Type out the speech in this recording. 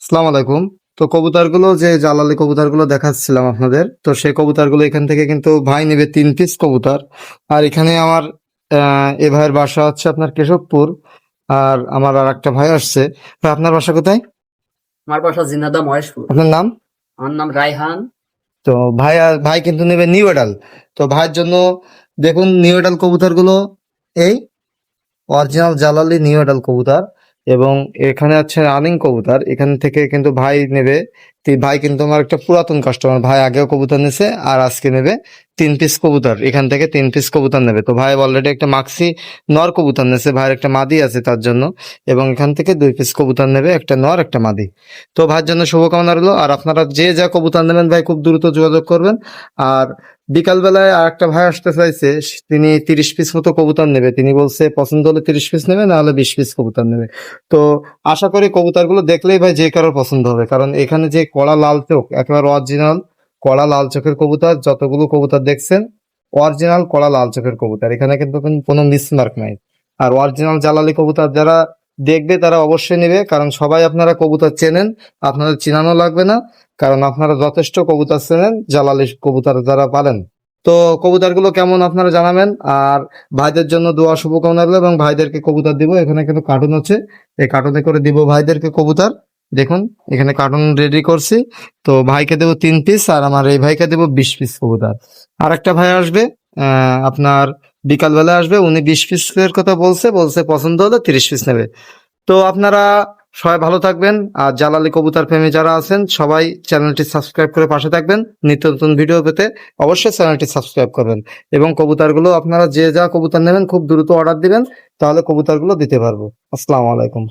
আসসালামু আলাইকুম। তো কবুতরগুলো যে জালালি কবুতরগুলো দেখাচ্ছিলাম আপনাদের, তো সেই কবুতরগুলো এখান থেকে কিন্তু ভাই নেবে 3 পিস কবুতর। আর এখানে আমার এ ভাইয়ের বাসা হচ্ছে আপনার কেশবপুর। আর আমার আর একটা ভাই আসছে। ভাই আপনার বাসা কোথায়? আমার বাসা ঝিনাইদহ মহেশপুর। আপনার নাম? আমার নাম রায়হান। তো ভাই কিন্তু নেবে নিউ এডাল। তো ভাইয়ের জন্য দেখুন নিউ এডাল কবুতরগুলো এই অরিজিনাল জালালি নিউ এডাল কবুতর। এবং এখানে আছে রানিং কবুতর, এখান থেকে কিন্তু ভাই নেবে। ভাই কিন্তু আমার একটা পুরাতন কাস্টমার, ভাই আগেও কবুতর নিছে আর আজকে নেবে 3 পিস কবুতর। এখান থেকে 3 পিস কবুতর নেবে। তো ভাই অলরেডি একটা মাক্সি নর কবুতর নিছে, ভাইয়ের একটা মাদি আছে তার জন্য। এবং এখান থেকে 2 পিস কবুতর নেবে, একটা নর একটা মাদি। তো ভাইয়ের জন্য শুভকামনা রইলো। আর আপনারা যে যা কবুতর নেবেন ভাই খুব দ্রুত যোগাযোগ করবেন। আর বিকাল বেলায় আর একটা ভাই আসতে চাইছে, তিনি 30 পিস মতো কবুতর নেবে। তিনি বলছে পছন্দ হলে 30 পিস নেবে, না হলে 20 পিস কবুতর নেবে। তো আশা করি কবুতরগুলো দেখলেই ভাই যে কারোর পছন্দ হবে, কারণ এখানে যে কড়া লাল চোখ, একেবারে অরিজিনাল কড়া লাল চোখের কবুতর। যতগুলো কবুতর দেখছেন অরিজিনাল কড়া লাল চোখের কবুতর, এখানে কিন্তু কোনো মিসমার্ক নাই। আর অরিজিনাল জালালি কবুতর যারা দেখবে তারা অবশ্যই নেবে, কারণ সবাই আপনারা কবুতর চেনেন, আপনাদের চিনানো লাগবে না, কারণ আপনারা যথেষ্ট কবুতর চেনেন জালালি কবুতর যারা পালেন। তো কবুতরগুলো কেমন আপনারা জানাবেন। আর ভাইদের জন্য দোয়া শুভকামনা রইলো, এবং ভাইদেরকে কবুতর দিব। এখানে কিন্তু কার্টুন আছে, এই কার্টুনে করে দিব ভাইদেরকে কবুতর। দেখুন এখানে কার্টুন রেডি করছি। তো ভাইকে দেবো 3 পিস, আর আমার এই ভাইকে দেবো 20 পিস কবুতর। আর একটা ভাই আসবে আপনার বিকাল বেলা আসবে, উনি 20 পিসের কথা বলছে পছন্দ হলে 30 পিস নেবে। তো আপনারা সবাই ভালো থাকবেন। আর জালালি কবুতর প্রেমী যারা আছেন সবাই চ্যানেলটি সাবস্ক্রাইব করে পাশে থাকবেন। নিত্য নতুন ভিডিও পেতে অবশ্যই চ্যানেলটি সাবস্ক্রাইব করবেন। এবং কবুতরগুলো আপনারা যে যা কবুতর নেবেন খুব দ্রুত অর্ডার দিবেন, তাহলে কবুতরগুলো দিতে পারবো। আসসালামু আলাইকুম।